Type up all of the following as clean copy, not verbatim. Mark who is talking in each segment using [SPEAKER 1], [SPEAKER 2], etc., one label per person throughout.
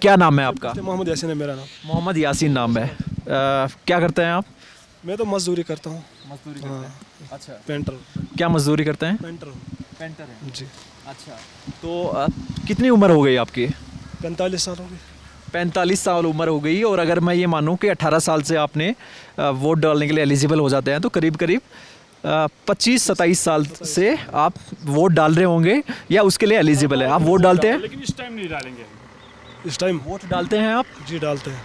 [SPEAKER 1] क्या नाम है आपका?
[SPEAKER 2] मोहम्मद यासीन है मेरा नाम।
[SPEAKER 1] मोहम्मद यासीन नाम है। क्या करते हैं आप?
[SPEAKER 2] मैं तो मजदूरी करता हूँ।
[SPEAKER 1] मजदूरी
[SPEAKER 2] करते हैं।
[SPEAKER 1] अच्छा,
[SPEAKER 2] पेंटर
[SPEAKER 1] क्या मजदूरी करते हैं?
[SPEAKER 2] पेंटर हूँ
[SPEAKER 1] पेंटर हैं।
[SPEAKER 2] जी।
[SPEAKER 1] अच्छा, तो कितनी उम्र हो गई आपकी?
[SPEAKER 2] 45 साल हो गए।
[SPEAKER 1] 45 साल उम्र हो गई, और अगर मैं ये मानूं कि 18 साल से आपने वोट डालने के लिए एलिजिबल हो जाते हैं, तो करीब करीब 25-27 साल से आप वोट डाल रहे होंगे या उसके लिए एलिजिबल है। आप वोट डालते हैं?
[SPEAKER 3] लेकिन इस टाइम नहीं डालेंगे।
[SPEAKER 2] इस टाइम
[SPEAKER 1] वोट डालते हैं आप?
[SPEAKER 2] जी डालते हैं।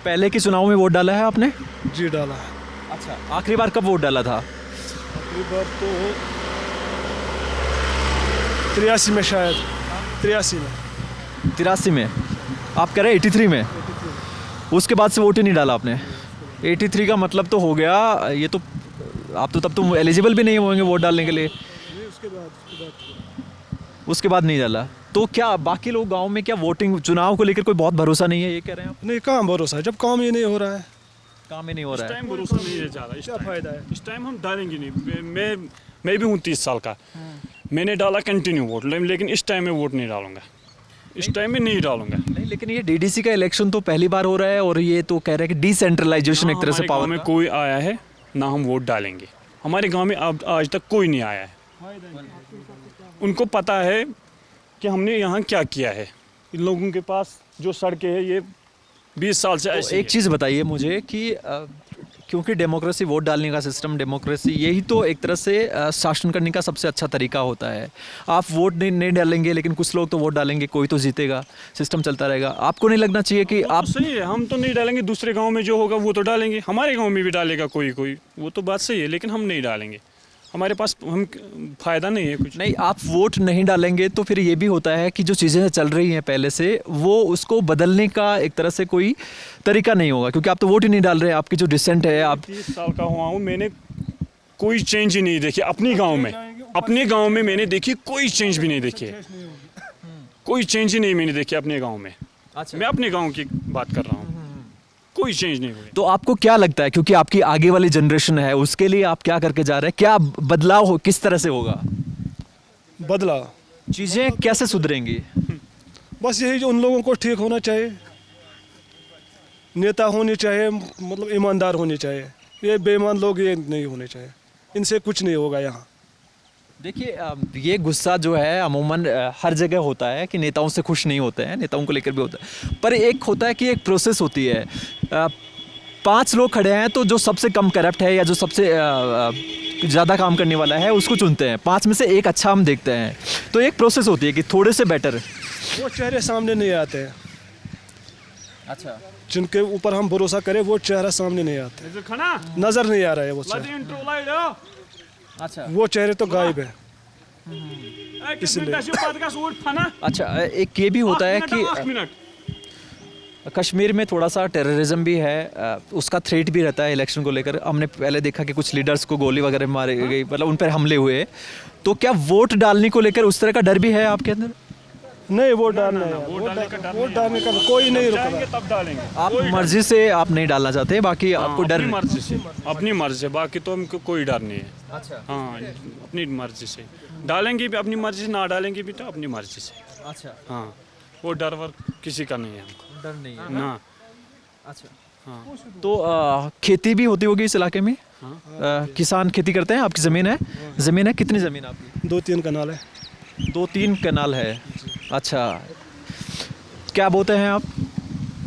[SPEAKER 1] पहले के चुनाव में वोट डाला है आपने?
[SPEAKER 2] जी डाला है।
[SPEAKER 1] अच्छा, आखिरी बार कब वोट डाला था?
[SPEAKER 2] अगली बार तो 83 में शायद। 83 में।
[SPEAKER 1] 83 में? आप कह रहे हैं 83 में? उसके बाद से वोट ही नहीं डाला आपने? 83 का मतलब तो हो गया ये तो, आप तो तब तो एलिजिबल भी नहीं होंगे वोट डालने के लिए। उसके बाद नहीं डाला। तो क्या बाकी लोग गांव में क्या वोटिंग चुनाव को लेकर कोई बहुत भरोसा नहीं है, ये कह रहे हैं आप?
[SPEAKER 2] नहीं, कहाँ भरोसा है जब काम ही नहीं हो रहा है।
[SPEAKER 1] काम ही नहीं हो
[SPEAKER 3] इस
[SPEAKER 1] रहा है।
[SPEAKER 3] टाइम भरोसा नहीं है ज़्यादा।
[SPEAKER 2] क्या फायदा है?
[SPEAKER 3] इस टाइम हम डालेंगे नहीं। मैं भी हूँ 30 साल का। मैंने डाला कंटिन्यू वोट, लेकिन इस टाइम में वोट नहीं डालूंगा। इस टाइम में नहीं डालूंगा।
[SPEAKER 1] नहीं, लेकिन ये डीडीसी का इलेक्शन तो पहली बार हो रहा है, और ये तो कह रहे हैं कि डिसेंट्रलाइजेशन एक तरह से
[SPEAKER 3] हमारे गांव
[SPEAKER 1] पावर
[SPEAKER 3] में कोई आया है ना हम वोट डालेंगे। हमारे गांव में अब आज तक कोई नहीं आया है। उनको पता है कि हमने यहाँ क्या किया है। इन लोगों के पास जो सड़कें हैं ये 20 साल से
[SPEAKER 1] तो
[SPEAKER 3] ऐसी
[SPEAKER 1] एक चीज़ बताइए मुझे कि क्योंकि डेमोक्रेसी, वोट डालने का सिस्टम, डेमोक्रेसी यही तो एक तरह से शासन करने का सबसे अच्छा तरीका होता है। आप वोट नहीं डालेंगे, लेकिन कुछ लोग तो वोट डालेंगे, कोई तो जीतेगा, सिस्टम चलता रहेगा। आपको नहीं लगना चाहिए कि आप?
[SPEAKER 3] तो सही है, हम तो नहीं डालेंगे। दूसरे गांव में जो होगा वो तो डालेंगे। हमारे गांव में भी डालेगा कोई कोई, वो तो बात सही है, लेकिन हम नहीं डालेंगे। हमारे पास हम फ़ायदा नहीं है कुछ।
[SPEAKER 1] नहीं, आप वोट नहीं डालेंगे तो फिर ये भी होता है कि जो चीज़ें चल रही हैं पहले से, वो उसको बदलने का एक तरह से कोई तरीका नहीं होगा, क्योंकि आप तो वोट ही नहीं डाल रहे हैं। आपकी जो डिसेंट है, आप
[SPEAKER 3] 30 साल का हुआ हूँ, मैंने कोई चेंज ही नहीं देखी अपने गांव में। अपने गांव में मैंने देखी, कोई चेंज भी नहीं देखी है। कोई चेंज ही नहीं मैंने देखी अपने गांव में। मैं अपने गांव की बात कर रहा हूँ, कोई चेंज नहीं हुई।
[SPEAKER 1] तो आपको क्या लगता है, क्योंकि आपकी आगे वाली जनरेशन है, उसके लिए आप क्या करके जा रहे हैं? क्या बदलाव हो, किस तरह से होगा?
[SPEAKER 2] बदला
[SPEAKER 1] चीज़ें कैसे सुधरेंगी?
[SPEAKER 2] बस यही, जो उन लोगों को ठीक होना चाहिए, नेता होने चाहिए, मतलब ईमानदार होने चाहिए। ये बेईमान लोग ये नहीं होने चाहिए। इनसे कुछ नहीं होगा यहाँ।
[SPEAKER 1] देखिए, ये गुस्सा जो है अमूमन हर जगह होता है कि नेताओं से खुश नहीं होते हैं, नेताओं को लेकर भी होता है, पर एक होता है कि एक प्रोसेस होती है। 5 लोग खड़े हैं, तो जो सबसे कम करप्ट है या जो सबसे ज़्यादा काम करने वाला है उसको चुनते हैं। 5 में से एक अच्छा हम देखते हैं, तो एक प्रोसेस होती है कि थोड़े से बेटर।
[SPEAKER 2] वो चेहरे सामने नहीं आते हैं।
[SPEAKER 1] अच्छा,
[SPEAKER 2] जिनके ऊपर हम भरोसा करें वो चेहरा सामने नहीं आते, नजर नहीं आ रहा है वो चेहरा।
[SPEAKER 1] अच्छा,
[SPEAKER 2] वो चेहरे तो गायब है।
[SPEAKER 1] अच्छा, एक ये भी होता है कि कश्मीर में थोड़ा सा टेररिज्म भी है, उसका थ्रेट भी रहता है इलेक्शन को लेकर। हमने पहले देखा कि कुछ लीडर्स को गोली वगैरह मारी गई, मतलब उन पर हमले हुए। तो क्या वोट डालने को लेकर उस तरह का डर भी है आपके अंदर?
[SPEAKER 2] नहीं, वोट डालने वोट डालने का कोई नहीं रुक रहा।
[SPEAKER 3] तब डालेंगे।
[SPEAKER 1] आप मर्जी से आप नहीं डालना चाहते, बाकी आपको डर
[SPEAKER 3] अपनी मर्जी से, अपनी मर्जी से, बाकी तो हमको कोई डर नहीं है।
[SPEAKER 1] अच्छा,
[SPEAKER 3] हाँ, अपनी मर्जी से डालेंगे भी, अपनी मर्जी से, ना डालेंगे भी तो अपनी मर्जी से।
[SPEAKER 1] अच्छा,
[SPEAKER 3] हाँ, वो डर वर किसी का नहीं है हमको।
[SPEAKER 1] डर नहीं है
[SPEAKER 3] ना।
[SPEAKER 1] अच्छा,
[SPEAKER 3] हाँ।
[SPEAKER 1] तो खेती भी होती होगी इस इलाके में? किसान खेती करते हैं? आपकी ज़मीन है? ज़मीन है, कितनी ज़मीन है आपकी?
[SPEAKER 2] 2-3 कनाल है।
[SPEAKER 1] 2-3 कनाल है। अच्छा, क्या बोते हैं आप?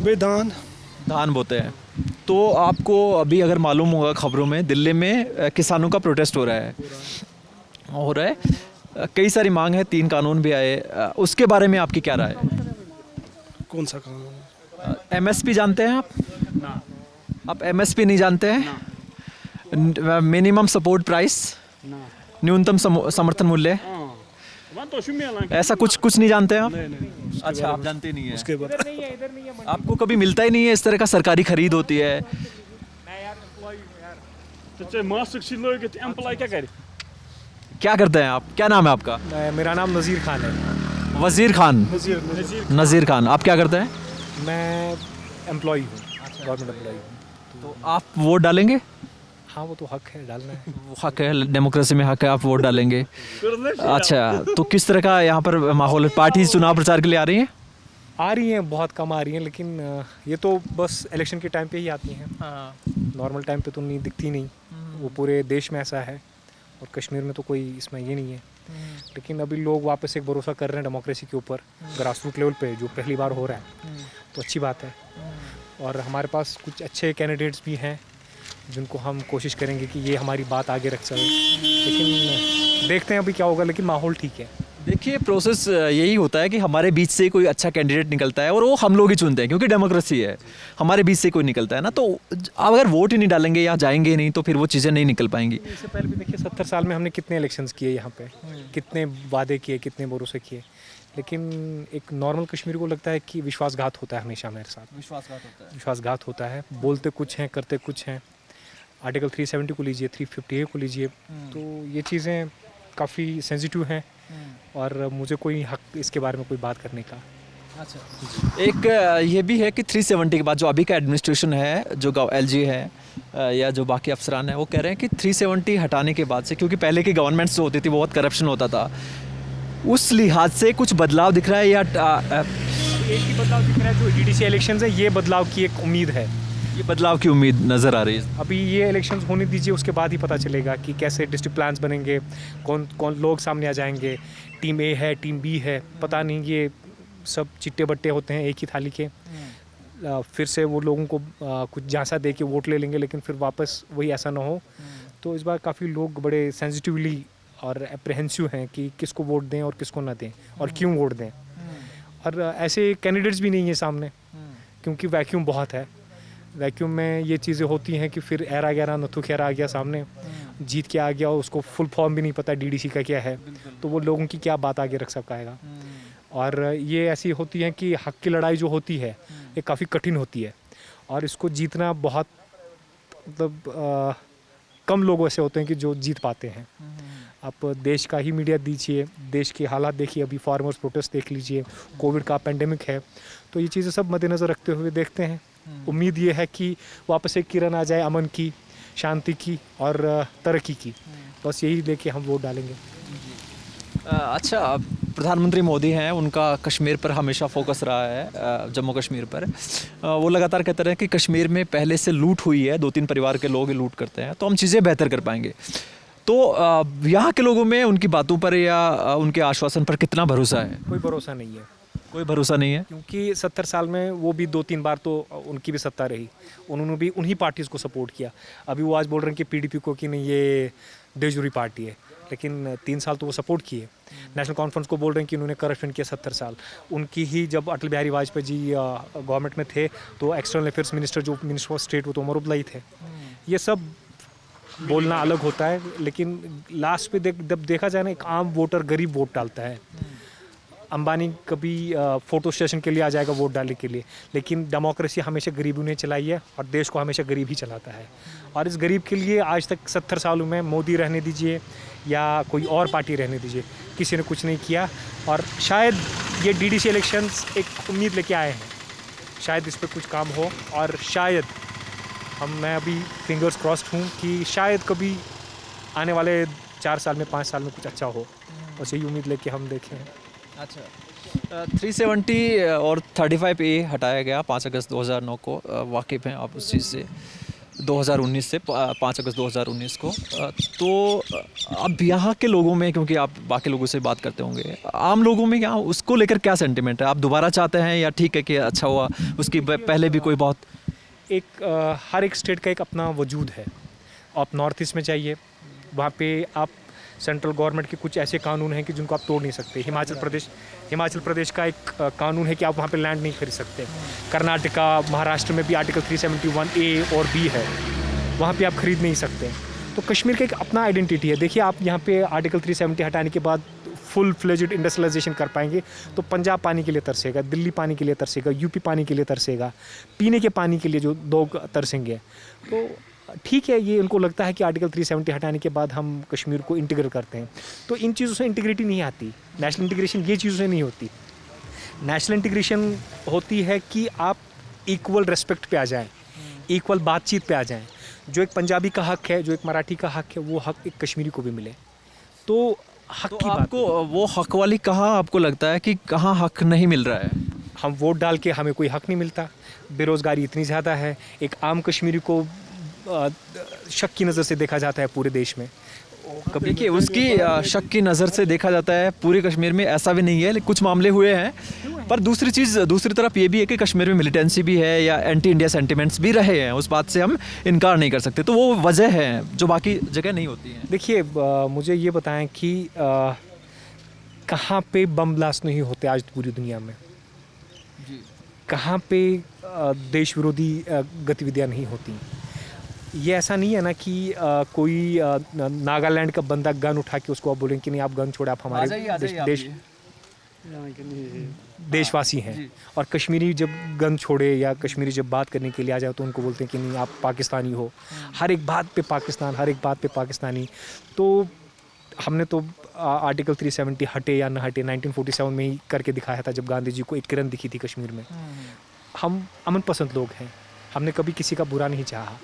[SPEAKER 2] भाई
[SPEAKER 1] धान बोते हैं। तो आपको अभी अगर मालूम होगा खबरों में, दिल्ली में किसानों का प्रोटेस्ट हो रहा है। कई सारी मांग है, 3 कानून भी आए। उसके बारे में आपकी क्या राय है?
[SPEAKER 2] कौन सा कानून?
[SPEAKER 1] MSP जानते हैं आप?
[SPEAKER 3] ना।
[SPEAKER 1] आप MSP नहीं जानते हैं? मिनिमम सपोर्ट प्राइस,
[SPEAKER 3] ना।
[SPEAKER 1] न्यूनतम समर्थन मूल्य, ऐसा कुछ नहीं जानते हैं आप?
[SPEAKER 2] नहीं।
[SPEAKER 1] अच्छा, आप जानते नहीं है।
[SPEAKER 2] उसके बाद
[SPEAKER 1] आपको कभी मिलता ही नहीं है इस तरह का? सरकारी खरीद होती है। क्या करते हैं आप? क्या नाम है आपका?
[SPEAKER 4] मेरा नाम नज़ीर खान है।
[SPEAKER 1] वज़ीर खान। नज़ीर खान, आप क्या करते हैं?
[SPEAKER 4] मैं एम्प्लॉई हूँ, गवर्नमेंट एम्प्लॉई हूँ।
[SPEAKER 1] तो आप वोट डालेंगे?
[SPEAKER 4] हाँ, वो तो हक है, डालना है।
[SPEAKER 1] वो हक है, डेमोक्रेसी में हक है, आप वोट डालेंगे। अच्छा, तो किस तरह का यहाँ पर माहौल है? पार्टी चुनाव प्रचार के लिए आ रही है?
[SPEAKER 4] आ रही हैं, बहुत कम आ रही हैं, लेकिन ये तो बस इलेक्शन के टाइम पे ही आती हैं।
[SPEAKER 1] हाँ
[SPEAKER 4] नॉर्मल टाइम पे तो नहीं दिखती नहीं। वो पूरे देश में ऐसा है और कश्मीर में तो कोई इसमें ये नहीं है। लेकिन अभी लोग वापस एक भरोसा कर रहे हैं डेमोक्रेसी के ऊपर, ग्रास रूट लेवल पे, जो पहली बार हो रहा है, तो अच्छी बात है। और हमारे पास कुछ अच्छे कैंडिडेट्स भी हैं जिनको हम कोशिश करेंगे कि ये हमारी बात आगे रख सकें, लेकिन देखते हैं अभी क्या होगा। लेकिन माहौल ठीक है।
[SPEAKER 1] देखिए प्रोसेस यही होता है कि हमारे बीच से कोई अच्छा कैंडिडेट निकलता है और वो हम लोग ही चुनते हैं, क्योंकि डेमोक्रेसी है। हमारे बीच से कोई निकलता है ना, तो अगर वोट ही नहीं डालेंगे या जाएंगे नहीं तो फिर वो चीज़ें नहीं निकल पाएंगी।
[SPEAKER 4] इससे पहले भी देखिए 70 साल में हमने कितने इलेक्शंस किए यहाँ पे, कितने वादे किए, कितने भरोसे किए, लेकिन एक नॉर्मल कश्मीर को लगता है कि विश्वासघात होता है हमेशा मेरे साथ। विश्वासघात होता है, बोलते कुछ हैं, करते कुछ हैं। आर्टिकल 370 को लीजिए, 350A को लीजिए, तो ये चीज़ें काफ़ी सेंसिटिव हैं और मुझे कोई हक इसके बारे में कोई बात करने का।
[SPEAKER 1] अच्छा, एक ये भी है कि 370 के बाद जो अभी का एडमिनिस्ट्रेशन है, जो LG है या जो बाकी अफसरान है, वो कह रहे हैं कि 370 हटाने के बाद से, क्योंकि पहले की गवर्नमेंट्स जो होती थी बहुत करप्शन होता था, उस लिहाज से कुछ बदलाव दिख रहा है या
[SPEAKER 4] एक ही बदलाव दिख रहा है, जो DDC इलेक्शंस है, ये बदलाव की एक उम्मीद है।
[SPEAKER 1] ये बदलाव की उम्मीद नज़र आ रही है।
[SPEAKER 4] अभी ये इलेक्शंस होने दीजिए, उसके बाद ही पता चलेगा कि कैसे डिस्ट्रिक्ट प्लान्स बनेंगे, कौन कौन लोग सामने आ जाएंगे, टीम A है, टीम B है, पता नहीं। ये सब चिट्टे बट्टे होते हैं एक ही थाली के। फिर से वो लोगों को कुछ झांसा दे के वोट ले लेंगे, लेकिन फिर वापस वही ऐसा ना हो। तो इस बार काफ़ी लोग बड़े सेंसिटिवली और अप्रहेंसिव हैं कि किसको वोट दें और किसको ना दें और क्यों वोट दें। और ऐसे कैंडिडेट्स भी नहीं है सामने, क्योंकि वैक्यूम बहुत है। वैक्यूम में ये चीज़ें होती हैं कि फिर एरा गैरा नथु खैरा आ गया सामने, जीत के आ गया, उसको फुल फॉर्म भी नहीं पता DDC का क्या है, तो वो लोगों की क्या बात आगे रख सकेगा। और ये ऐसी होती है कि हक की लड़ाई जो होती है ये काफ़ी कठिन होती है और इसको जीतना बहुत, मतलब कम लोग ऐसे होते हैं कि जो जीत पाते हैं। आप देश का ही मीडिया दीजिए, देश के हालात देखिए, अभी फार्मर्स प्रोटेस्ट देख लीजिए, कोविड का पेंडेमिक है, तो ये चीज़ें सब मद्देनज़र रखते हुए देखते हैं। उम्मीद ये है कि वापस एक किरण आ जाए अमन की, शांति की और तरक्की की। बस यही लेके हम वोट डालेंगे।
[SPEAKER 1] अच्छा, प्रधानमंत्री मोदी हैं, उनका कश्मीर पर हमेशा फोकस रहा है, जम्मू कश्मीर पर। वो लगातार कहते रहे कि कश्मीर में पहले से लूट हुई है, 2-3 परिवार के लोग लूट करते हैं, तो हम चीज़ें बेहतर कर पाएंगे। तो यहाँ के लोगों में उनकी बातों पर या उनके आश्वासन पर कितना भरोसा है?
[SPEAKER 4] कोई भरोसा नहीं है।
[SPEAKER 1] कोई भरोसा नहीं है,
[SPEAKER 4] क्योंकि 70 साल में वो भी 2-3 बार तो उनकी भी सत्ता रही, उन्होंने भी उन्हीं पार्टीज़ को सपोर्ट किया। अभी वो आज बोल रहे हैं कि PDP को कि नहीं ये देशजूरी पार्टी है, लेकिन 3 साल तो वो सपोर्ट किए। नेशनल कॉन्फ्रेंस को बोल रहे हैं कि उन्होंने करप्शन किया 70 साल। उनकी ही जब अटल बिहारी वाजपेयी जी गवर्नमेंट में थे तो एक्सटर्नल अफेयर्स मिनिस्टर, जो मिनिस्टर ऑफ स्टेट, वो तो उमर अब्दुल्ला ही थे। ये सब बोलना अलग होता है, लेकिन लास्ट पे जब देखा जाए ना, एक आम वोटर गरीब वोट डालता है। अंबानी कभी फ़ोटो स्टेशन के लिए आ जाएगा वोट डालने के लिए, लेकिन डेमोक्रेसी हमेशा गरीबों ने चलाई है और देश को हमेशा गरीब ही चलाता है। और इस गरीब के लिए आज तक 70 सालों में मोदी रहने दीजिए या कोई और पार्टी रहने दीजिए, किसी ने कुछ नहीं किया। और शायद ये DDC इलेक्शंस एक उम्मीद लेके आए हैं, शायद इस पर कुछ काम हो और शायद मैं अभी फिंगर्स क्रॉस्ड हूँ कि शायद कभी आने वाले 4 साल में, 5 साल में कुछ अच्छा हो। बस यही उम्मीद लेके हम देखें।
[SPEAKER 1] अच्छा, 370 और 35A हटाया गया 5 अगस्त 2009 को, वाकिफ़ हैं आप उस चीज़ से, 2019 से 5 अगस्त 2019 को। तो अब यहाँ के लोगों में, क्योंकि आप बाकी लोगों से बात करते होंगे, आम लोगों में यहाँ उसको लेकर क्या सेंटिमेंट है? आप दोबारा चाहते हैं या ठीक है कि अच्छा हुआ, उसकी पहले भी कोई बहुत
[SPEAKER 4] हर एक स्टेट का एक अपना वजूद है। आप नॉर्थ ईस्ट में जाइए, वहाँ पे आप सेंट्रल गवर्नमेंट के कुछ ऐसे कानून हैं कि जिनको आप तोड़ नहीं सकते। हिमाचल प्रदेश का एक कानून है कि आप वहाँ पे लैंड नहीं खरीद सकते। कर्नाटका, महाराष्ट्र में भी आर्टिकल 371A और B है, वहाँ पे आप खरीद नहीं सकते। तो कश्मीर का एक अपना आइडेंटिटी है। देखिए, आप यहाँ पे आर्टिकल 370 हटाने के बाद फुल फ्लेज्ड इंडस्ट्रियलाइजेशन कर पाएंगे तो पंजाब पानी के लिए तरसेगा, दिल्ली पानी के लिए तरसेगा, UP पानी के लिए तरसेगा, पीने के पानी के लिए जो लोग तरसेंगे। तो ठीक है, ये उनको लगता है कि आर्टिकल 370 हटाने के बाद हम कश्मीर को इंटीग्रेट करते हैं, तो इन चीज़ों से इंटीग्रिटी नहीं आती। नेशनल इंटीग्रेशन ये चीज़ों से नहीं होती। नेशनल इंटीग्रेशन होती है कि आप इक्वल रेस्पेक्ट पे आ जाएं, इक्वल बातचीत पे आ जाएं। जो एक पंजाबी का हक है, जो एक मराठी का हक है, वो हक एक कश्मीरी को भी मिले। तो हक
[SPEAKER 1] तो
[SPEAKER 4] की बात
[SPEAKER 1] आपको वो हक वाली कहाँ आपको लगता है कि कहाँ हक नहीं मिल रहा है?
[SPEAKER 4] हम वोट डाल के हमें कोई हक नहीं मिलता, बेरोज़गारी इतनी ज़्यादा है, एक आम कश्मीरी को शक की नज़र से देखा जाता है पूरे देश में।
[SPEAKER 1] देखिए उसकी शक की नज़र से देखा जाता है पूरे कश्मीर में, ऐसा भी नहीं है, लेकिन कुछ मामले हुए हैं। पर दूसरी तरफ ये भी है कि कश्मीर में मिलिटेंसी भी है या एंटी इंडिया सेंटिमेंट्स भी रहे हैं, उस बात से हम इनकार नहीं कर सकते। तो वो वजह है जो बाकी जगह नहीं होती है।
[SPEAKER 4] देखिए मुझे ये बताएं कि कहाँ पे बम ब्लास्ट नहीं होते आज पूरी दुनिया में, कहाँ पे देश विरोधी गतिविधियाँ नहीं होती। ये ऐसा नहीं है ना कि कोई नागालैंड का बंदा गन उठा के उसको आप बोलेंगे कि नहीं आप गन छोड़े, आप हमारे देशवासी हैं, और कश्मीरी जब गन छोड़े या कश्मीरी जब बात करने के लिए आ जाए तो उनको बोलते हैं कि नहीं आप पाकिस्तानी हो, हर एक बात पे पाकिस्तान, हर एक बात पे पाकिस्तानी। तो हमने तो आर्टिकल 370 हटे या ना हटे 1947 में ही करके दिखाया था, जब गांधी जी को एक किरण दिखी थी कश्मीर में। हम अमन पसंद लोग हैं, हमने कभी किसी का बुरा नहीं चाहा।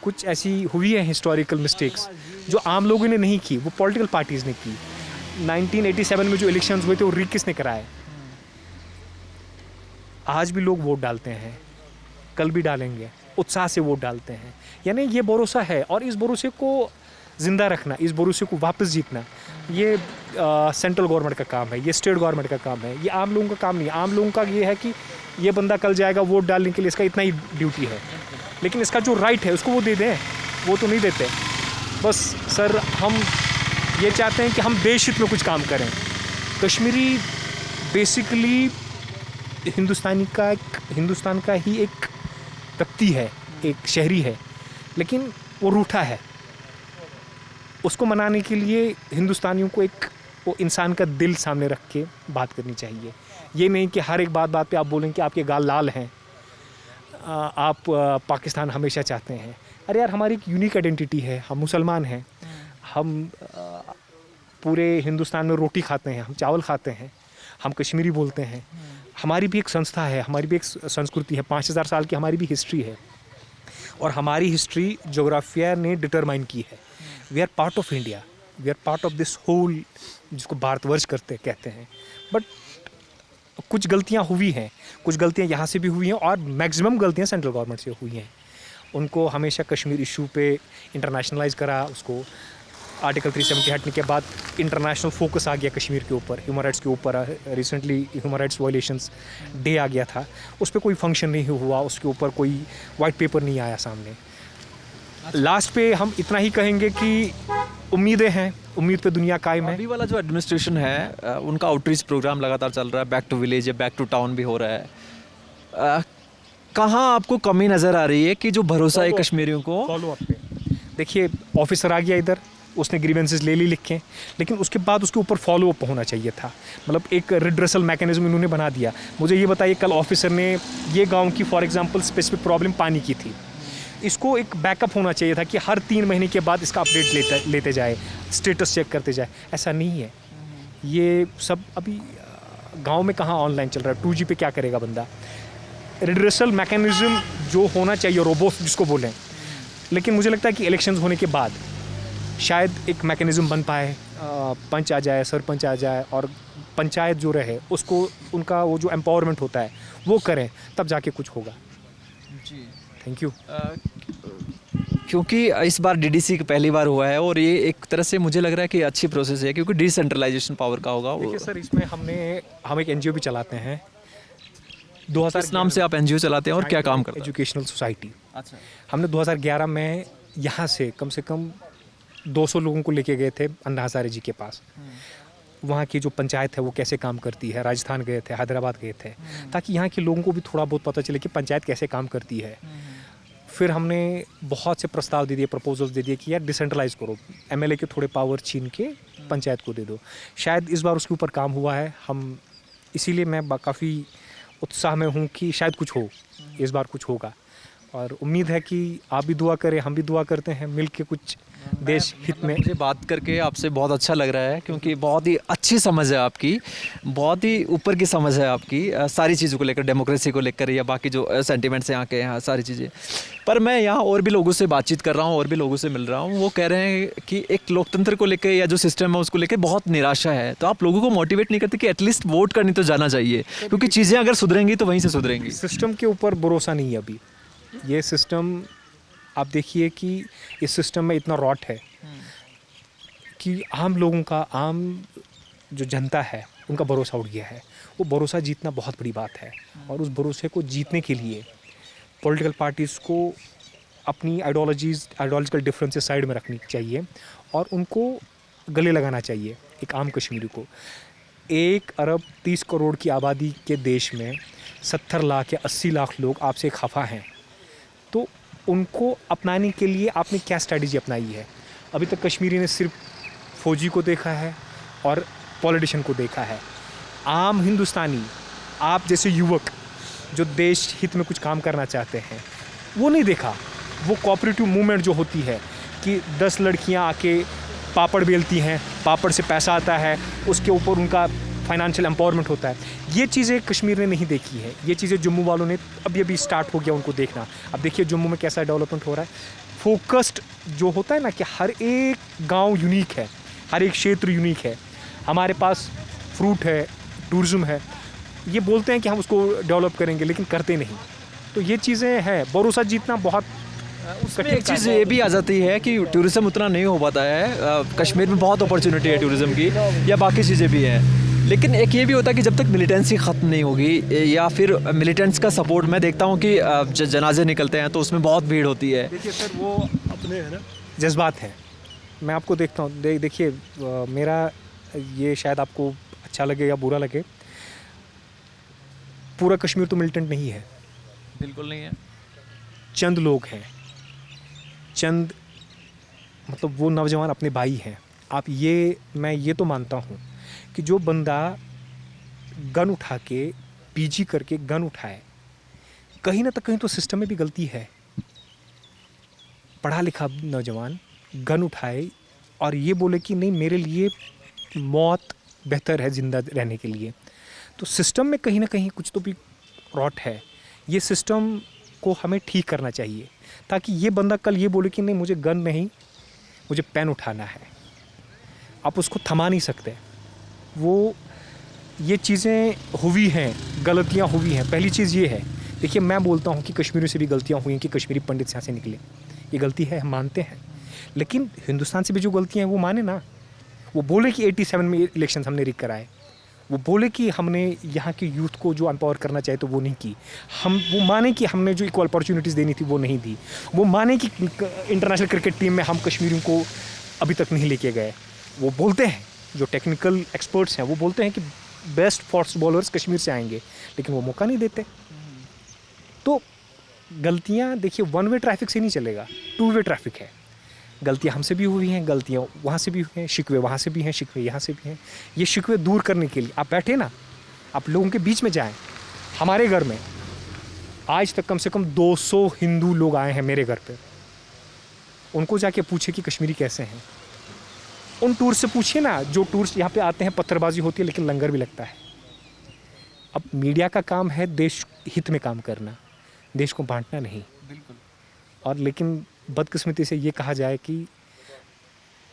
[SPEAKER 4] कुछ ऐसी हुई है हिस्टोरिकल मिस्टेक्स जो आम लोगों ने नहीं की, वो पॉलिटिकल पार्टीज़ ने की। 1987 में जो इलेक्शंस हुए थे वो किसने कराए? आज भी लोग वोट डालते हैं, कल भी डालेंगे, उत्साह से वोट डालते हैं। यानी ये भरोसा है, और इस भरोसे को ज़िंदा रखना, इस भरोसे को वापस जीतना, ये सेंट्रल गवर्नमेंट का काम है, ये स्टेट गवर्नमेंट का काम है, ये आम लोगों का काम नहीं है। आम लोगों का ये है कि ये बंदा कल जाएगा वोट डालने के लिए, इसका इतना ही ड्यूटी है, लेकिन इसका जो राइट है उसको वो दे दें, वो तो नहीं देते। बस सर हम ये चाहते हैं कि हम देश हित में कुछ काम करें। कश्मीरी बेसिकली हिंदुस्तान का ही एक व्यक्ति है, एक शहरी है, लेकिन वो रूठा है। उसको मनाने के लिए हिंदुस्तानियों को एक वो इंसान का दिल सामने रख के बात करनी चाहिए। ये नहीं कि हर एक बात पे आप बोलें कि आपके गाल लाल हैं, आप पाकिस्तान हमेशा चाहते हैं। अरे यार हमारी एक यूनिक आइडेंटिटी है, हम मुसलमान हैं, हम पूरे हिंदुस्तान में रोटी खाते हैं, हम चावल खाते हैं, हम कश्मीरी बोलते हैं। हमारी भी एक संस्था है, हमारी भी एक संस्कृति है, 5000 साल की हमारी भी हिस्ट्री है, और हमारी हिस्ट्री जोग्राफिया ने डिटरमाइन की है। We are part of India, we are part of this whole, जिसको भारतवर्ष कहते हैं। बट कुछ गलतियां हुई हैं, कुछ गलतियां यहाँ से भी हुई हैं, और मैक्सिमम गलतियां सेंट्रल गवर्नमेंट से हुई हैं। उनको हमेशा कश्मीर इशू पे इंटरनेशनलाइज करा, उसको आर्टिकल 370 हटने के बाद इंटरनेशनल फोकस आ गया कश्मीर के ऊपर, ह्यूमन राइट्स के ऊपर। Recently human rights violations day आ गया था, उस पर कोई फंक्शन नहीं हुआ, उसके ऊपर कोई वाइट पेपर नहीं आया सामने। लास्ट पे हम इतना ही कहेंगे कि उम्मीदें हैं, उम्मीद पे दुनिया कायम है।
[SPEAKER 1] अभी वाला जो एडमिनिस्ट्रेशन है उनका आउटरीच प्रोग्राम लगातार चल रहा है, बैक टू विलेज या बैक टू टाउन भी हो रहा है। कहाँ आपको कमी नज़र आ रही है कि जो भरोसा है कश्मीरियों को?
[SPEAKER 4] फॉलो अप पे देखिए, ऑफिसर आ गया इधर, उसने ग्रीवेंसेस ले ली लिख के, लेकिन उसके बाद उसके ऊपर फॉलो अप होना चाहिए था। मतलब एक रिड्रेसल मैकेनिज्म इन्होंने बना दिया। मुझे ये बताइए, कल ऑफिसर ने ये गांव की फॉर एग्जांपल स्पेसिफिक प्रॉब्लम पानी की थी, इसको एक बैकअप होना चाहिए था कि हर 3 महीने के बाद इसका अपडेट लेते जाए, स्टेटस चेक करते जाए। ऐसा नहीं है, ये सब अभी गांव में कहाँ ऑनलाइन चल रहा है। 2G पे क्या करेगा बंदा? रिड्रेसल मैकेनिज्म जो होना चाहिए, रोबोस्ट जिसको बोलें, लेकिन मुझे लगता है कि इलेक्शंस होने के बाद शायद एक मैकेनिज्म बन पाए, पंच आ जाए, सरपंच आ जाए, और पंचायत जो रहे उसको उनका वो जो एम्पावरमेंट होता है वो करें, तब जाके कुछ होगा।
[SPEAKER 1] जी
[SPEAKER 4] थैंक यू।
[SPEAKER 1] क्योंकि इस बार डीडीसी पहली बार हुआ है, और ये एक तरह से मुझे लग रहा है कि अच्छी प्रोसेस है, क्योंकि डिसेंट्रलाइजेशन पावर का होगा।
[SPEAKER 4] देखिए सर, इसमें हम एक NGO भी चलाते हैं। 2000
[SPEAKER 1] इस नाम से आप NGO चलाते हैं, और क्या काम करते हैं?
[SPEAKER 4] Educational society.
[SPEAKER 1] अच्छा।
[SPEAKER 4] हमने 2011 में यहाँ से कम 200 लोगों को लेके गए थे अन्ना हज़ारे जी के पास। वहाँ की जो पंचायत है वो कैसे काम करती है, राजस्थान गए थे, हैदराबाद गए थे, ताकि यहाँ के लोगों को भी थोड़ा बहुत पता चले कि पंचायत कैसे काम करती है। फिर हमने बहुत से प्रस्ताव दे दिए, प्रपोजल्स दे दिए कि यार डिसेंट्रलाइज करो, MLA के थोड़े पावर छीन के पंचायत को दे दो। शायद इस बार उसके ऊपर काम हुआ है। हम इसीलिए मैं काफ़ी उत्साह में हूँ कि शायद कुछ हो, इस बार कुछ होगा। और उम्मीद है कि आप भी दुआ करें, हम भी दुआ करते हैं मिल के कुछ देश हित में।
[SPEAKER 1] मुझे बात करके आपसे बहुत अच्छा लग रहा है, क्योंकि बहुत ही अच्छी समझ है आपकी, बहुत ही ऊपर की समझ है आपकी सारी चीज़ों को लेकर, डेमोक्रेसी को लेकर या बाकी जो सेंटिमेंट्स यहाँ के हैं सारी चीज़ें। पर मैं यहाँ और भी लोगों से बातचीत कर रहा हूँ, और भी लोगों से मिल रहा हूँ, वो कह रहे हैं कि एक लोकतंत्र को लेकर या जो सिस्टम है उसको लेकर बहुत निराशा है। तो आप लोगों को मोटिवेट नहीं करते कि एटलीस्ट वोट करनी तो जाना चाहिए, क्योंकि चीज़ें अगर सुधरेंगी तो वहीं से सुधरेंगी।
[SPEAKER 4] सिस्टम के ऊपर भरोसा नहीं है अभी। ये सिस्टम आप देखिए कि इस सिस्टम में इतना रॉट है कि आम लोगों का, आम जो जनता है उनका भरोसा उठ गया है। वो भरोसा जीतना बहुत बड़ी बात है, और उस भरोसे को जीतने के लिए पॉलिटिकल पार्टीज़ को अपनी आइडियोलॉजिकल डिफरेंसेस साइड में रखनी चाहिए और उनको गले लगाना चाहिए एक आम कश्मीरी को। 1 अरब 30 करोड़ की आबादी के देश में 70 लाख या 80 लाख लोग आपसे खफा हैं, तो उनको अपनाने के लिए आपने क्या स्ट्रैटेजी अपनाई है? अभी तक कश्मीरी ने सिर्फ फौजी को देखा है और पॉलिटिशियन को देखा है। आम हिंदुस्तानी, आप जैसे युवक जो देश हित में कुछ काम करना चाहते हैं, वो नहीं देखा। वो कोऑपरेटिव मूवमेंट जो होती है कि 10 लड़कियां आके पापड़ बेलती हैं, पापड़ से पैसा आता है, उसके ऊपर उनका फाइनेंशियल एम्पावरमेंट होता है, ये चीज़ें कश्मीर ने नहीं देखी है। ये चीज़ें जम्मू वालों ने अभी स्टार्ट हो गया उनको देखना। अब देखिए जम्मू में कैसा डेवलपमेंट हो रहा है। फोकस्ड जो होता है ना कि हर एक गांव यूनिक है, हर एक क्षेत्र यूनिक है। हमारे पास फ्रूट है, टूरिज़्म है, ये बोलते हैं कि हम उसको डेवलप करेंगे लेकिन करते नहीं। तो ये चीज़ें हैं, भरोसा जीतना बहुत
[SPEAKER 1] उसमें एक चीज़ ये भी आ जाती है कि टूरिज़्म उतना नहीं हो पाता है। कश्मीर में बहुत अपॉर्चुनिटी है टूरिज़्म की, या बाकी चीज़ें भी हैं, लेकिन एक ये भी होता है कि जब तक मिलिटेंसी ख़त्म नहीं होगी या फिर मिलिटेंट्स का सपोर्ट, मैं देखता हूँ कि जनाजे निकलते हैं तो उसमें बहुत भीड़ होती है।
[SPEAKER 2] देखिए सर, वो अपने है ना
[SPEAKER 4] जज्बात हैं। मैं आपको देखता हूँ, देखिए मेरा ये शायद आपको अच्छा लगे या बुरा लगे, पूरा कश्मीर तो मिलिटेंट नहीं है,
[SPEAKER 1] बिल्कुल नहीं है।
[SPEAKER 4] चंद लोग हैं, चंद मतलब वो नौजवान अपने भाई हैं। मैं ये तो मानता हूँ कि जो बंदा गन उठा के पीजी करके गन उठाए, कहीं ना कहीं तो सिस्टम में भी गलती है। पढ़ा लिखा नौजवान गन उठाए और ये बोले कि नहीं, मेरे लिए मौत बेहतर है ज़िंदा रहने के लिए, तो सिस्टम में कहीं ना कहीं कुछ तो भी रॉट है। ये सिस्टम को हमें ठीक करना चाहिए, ताकि ये बंदा कल ये बोले कि नहीं, मुझे गन नहीं, मुझे पेन उठाना है। आप उसको थमा नहीं सकते। वो ये चीज़ें हुई हैं, गलतियाँ हुई हैं। पहली चीज़ ये है, देखिए मैं बोलता हूँ कि कश्मीरियों से भी गलतियाँ हुई हैं कि कश्मीरी पंडित यहाँ से निकले, ये गलती है, हम मानते हैं। लेकिन हिंदुस्तान से भी जो गलतियाँ हैं वो माने ना। वो बोले कि 87 में इलेक्शन हमने रिक कराए, वो बोले कि हमने यहाँ के यूथ को जो एम्पावर करना चाहिए तो वो नहीं की। वो माने कि हमने जो इक्वल अपॉर्चुनिटीज़ देनी थी वो नहीं दी। वो माने कि इंटरनेशनल क्रिकेट टीम में हम कश्मीरियों को अभी तक नहीं लेके गए। वो बोलते हैं, जो टेक्निकल एक्सपर्ट्स हैं वो बोलते हैं कि बेस्ट फास्ट बॉलर्स कश्मीर से आएंगे, लेकिन वो मौका नहीं देते। तो गलतियाँ देखिए, 1 वे ट्रैफिक से नहीं चलेगा, 2 वे ट्रैफिक है। गलतियाँ हमसे भी हुई हैं, गलतियाँ वहाँ से भी हुई हैं, शिकवे वहाँ से भी हैं, शिकवे यहाँ से भी हैं। ये शिकवे दूर करने के लिए आप बैठे ना, आप लोगों के बीच में जाएं। हमारे घर में आज तक कम से कम 200 हिंदू लोग आए हैं मेरे घर पे। उनको जाके पूछे कि कश्मीरी कैसे हैं। उन टूरिस्ट से पूछिए ना, जो टूरिस्ट यहाँ पे आते हैं, पत्थरबाजी होती है लेकिन लंगर भी लगता है। अब मीडिया का काम है देश हित में काम करना, देश को बांटना नहीं।
[SPEAKER 1] बिल्कुल।
[SPEAKER 4] और लेकिन बदकिस्मती से ये कहा जाए कि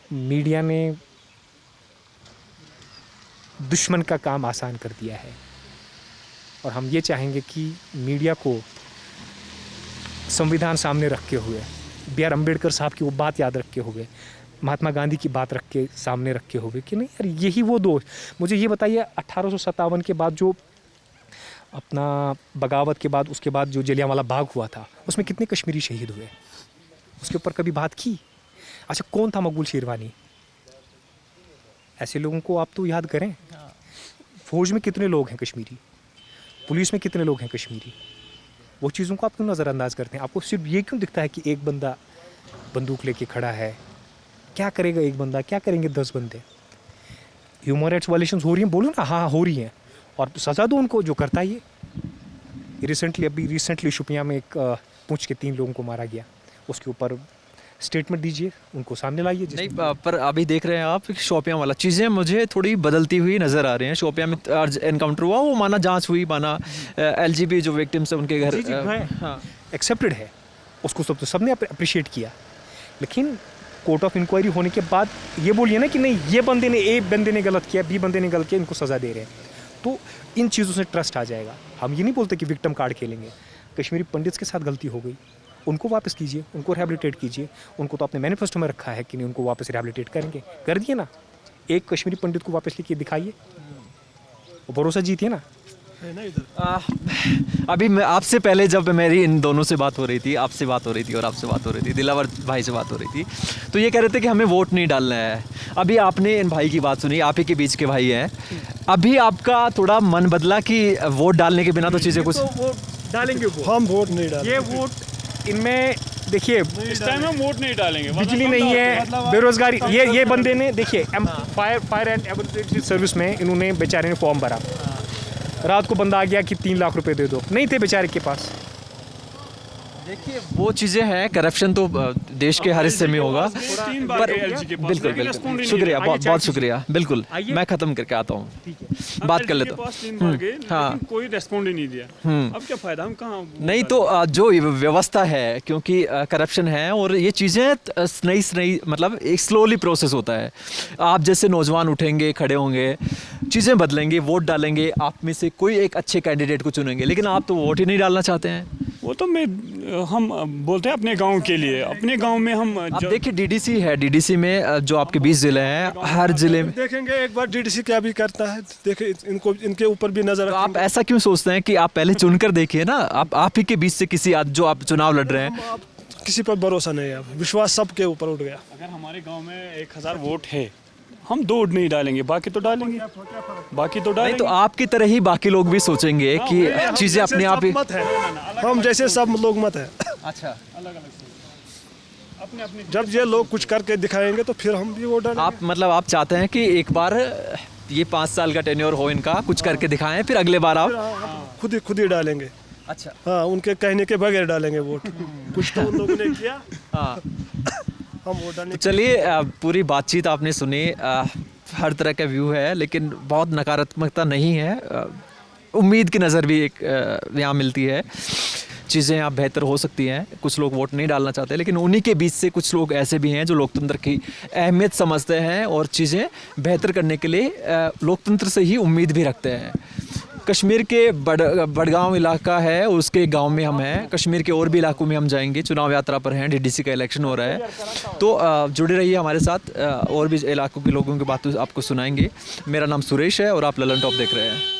[SPEAKER 4] मीडिया ने दुश्मन का काम आसान कर दिया है। और हम ये चाहेंगे कि मीडिया को संविधान सामने रखे हुए, B.R. अम्बेडकर साहब की वो बात याद रखे हुए, महात्मा गांधी की बात रख के सामने रखे हुए कि नहीं यार, यही वो दोष। मुझे ये बताइए, 1857 के बाद जो अपना बगावत के बाद, उसके बाद जो जलियांवाला बाग हुआ था, उसमें कितने कश्मीरी शहीद हुए? उसके ऊपर कभी बात की? अच्छा, कौन था मकबूल शेरवानी? ऐसे लोगों को आप तो याद करें। फौज में कितने लोग हैं कश्मीरी, पुलिस में कितने लोग हैं कश्मीरी? वो चीज़ों को आप क्यों नज़रअंदाज करते हैं? आपको सिर्फ ये क्यों दिखता है कि एक बंदा बंदूक लेके खड़ा है? क्या करेगा एक बंदा, क्या करेंगे 10 बंदे? ह्यूमन राइट्स वायलेशंस हो रही हैं, बोलो ना, हाँ हो रही हैं, और सज़ा दो उनको जो करता है ये। रिसेंटली शोपियां में एक पूंछ के 3 लोगों को मारा गया, उसके ऊपर स्टेटमेंट दीजिए, उनको सामने लाइए।
[SPEAKER 1] नहीं पर अभी देख रहे हैं आप शोपियां वाला चीज़ें मुझे थोड़ी बदलती हुई नज़र आ रही हैं। शोपियां में एनकाउंटर हुआ, वो माना जांच हुई, माना एलजीबी जो विक्टिम्स है उनके घर हाँ
[SPEAKER 4] एक्सेप्टेड है, उसको तो सबने अप्रिशिएट किया, लेकिन कोर्ट ऑफ इंक्वायरी होने के बाद ये बोलिए ना कि नहीं ये बंदे ने ए बंदे ने गलत किया, बी बंदे ने गलत किया, इनको सज़ा दे रहे हैं, तो इन चीज़ों से ट्रस्ट आ जाएगा। हम ये नहीं बोलते कि विक्टिम कार्ड खेलेंगे। कश्मीरी पंडित्स के साथ गलती हो गई, उनको वापस कीजिए, उनको रिहैबिलिटेट कीजिए। उनको तो अपने मैनिफेस्टो में रखा है कि नहीं उनको वापस रिहैबिलिटेट करेंगे, कर दिए ना। एक कश्मीरी पंडित को वापस लेके दिखाइए, वो भरोसा जीतिए ना।
[SPEAKER 1] अभी मैं आपसे पहले जब मेरी इन दोनों से बात हो रही थी, आपसे बात हो रही थी और आपसे बात हो रही थी, दिलावर भाई से बात हो रही थी, तो ये कह रहे थे कि हमें वोट नहीं डालना है। अभी आपने इन भाई की बात सुनी, आप ही के बीच के भाई हैं, अभी आपका थोड़ा मन बदला कि वोट डालने के बिना तो चीज़ें कुछ
[SPEAKER 4] तो वोट डालेंगे,
[SPEAKER 2] हम वोट नहीं डालेंगे।
[SPEAKER 4] ये वोट इनमें देखिए,
[SPEAKER 3] इस टाइम हम वोट नहीं डालेंगे,
[SPEAKER 4] बिजली नहीं है, बेरोजगारी, ये बंदे ने देखिए फायर एंड एमरजेंसी सर्विस में इन्होंने बेचारे ने फॉर्म भरा, रात को बंदा आ गया कि 3 लाख रुपए दे दो, नहीं थे बेचारे के पास।
[SPEAKER 1] देखिए वो चीज़ें हैं, करप्शन तो देश के हर हिस्से में होगा, पर बिल्कुल बिल्कुल शुक्रिया, बहुत शुक्रिया, बिल्कुल मैं ख़त्म करके आता हूँ, बात कर लेता हूँ। हाँ
[SPEAKER 3] कोई रेस्पॉन्ड ही नहीं दिया, अब क्या फ़ायदा, हम कहाँ
[SPEAKER 1] नहीं तो जो व्यवस्था है, क्योंकि करप्शन है और ये चीज़ें नई मतलब एक स्लोली प्रोसेस होता है। आप जैसे नौजवान उठेंगे, खड़े होंगे, चीज़ें बदलेंगे, वोट डालेंगे, आप में से कोई एक अच्छे कैंडिडेट को चुनेंगे, लेकिन आप तो वोट ही नहीं डालना चाहते हैं।
[SPEAKER 3] वो तो हम बोलते हैं अपने गांव के लिए, अपने गांव में हम
[SPEAKER 1] आप देखिए डीडीसी है, डीडीसी में जो आपके 20 ज़िले हैं, हर ज़िले में
[SPEAKER 2] देखेंगे एक बार डीडीसी क्या भी करता है, देखे इनको, इनके ऊपर भी नजर
[SPEAKER 1] तो आप ऐसा क्यों सोचते हैं कि आप पहले चुनकर देखिए ना, आप ही के बीच से किसी जो आप चुनाव लड़ रहे हैं।
[SPEAKER 2] किसी पर भरोसा नहीं है, विश्वास सबके ऊपर उठ गया।
[SPEAKER 3] अगर हमारे गांव में 1000 वोट है, हम 2 नहीं डालेंगे, बाकी तो डालेंगे, बाकी तो डालेंगे।
[SPEAKER 1] नहीं तो आपकी तरह ही बाकी लोग भी सोचेंगे कि चीज़ें अपने आप ही
[SPEAKER 2] मत है, हम जैसे सब लोग मत है।
[SPEAKER 1] अच्छा
[SPEAKER 3] अपने
[SPEAKER 2] जब ये लोग कुछ करके दिखाएंगे तो फिर हम भी वोट डालेंगे।
[SPEAKER 1] आप मतलब आप चाहते हैं कि एक बार ये 5 साल का टेन्योर हो इनका, कुछ करके दिखाएं, फिर अगले बार आप
[SPEAKER 2] खुद ही डालेंगे।
[SPEAKER 1] अच्छा
[SPEAKER 2] हाँ, उनके कहने के बगैर डालेंगे वोट। कुछ तो उन लोगों ने किया,
[SPEAKER 1] हाँ
[SPEAKER 2] हम वोट डालेंगे।
[SPEAKER 1] चलिए पूरी बातचीत आपने सुनी, हर तरह का व्यू है, लेकिन बहुत नकारात्मकता नहीं है, उम्मीद की नज़र भी एक यहाँ मिलती है। चीज़ें आप बेहतर हो सकती हैं, कुछ लोग वोट नहीं डालना चाहते, लेकिन उन्हीं के बीच से कुछ लोग ऐसे भी हैं जो लोकतंत्र की अहमियत समझते हैं और चीज़ें बेहतर करने के लिए लोकतंत्र से ही उम्मीद भी रखते हैं। कश्मीर के बड़गांव इलाका है, उसके गांव में हम हैं, कश्मीर के और भी इलाकों में हम जाएंगे, चुनाव यात्रा पर हैं, डीडीसी का इलेक्शन हो रहा है, तो जुड़े रहिए हमारे साथ, और भी इलाकों के लोगों की बात आपको सुनाएंगे। मेरा नाम सुरेश है और आप ललन टॉप देख रहे हैं।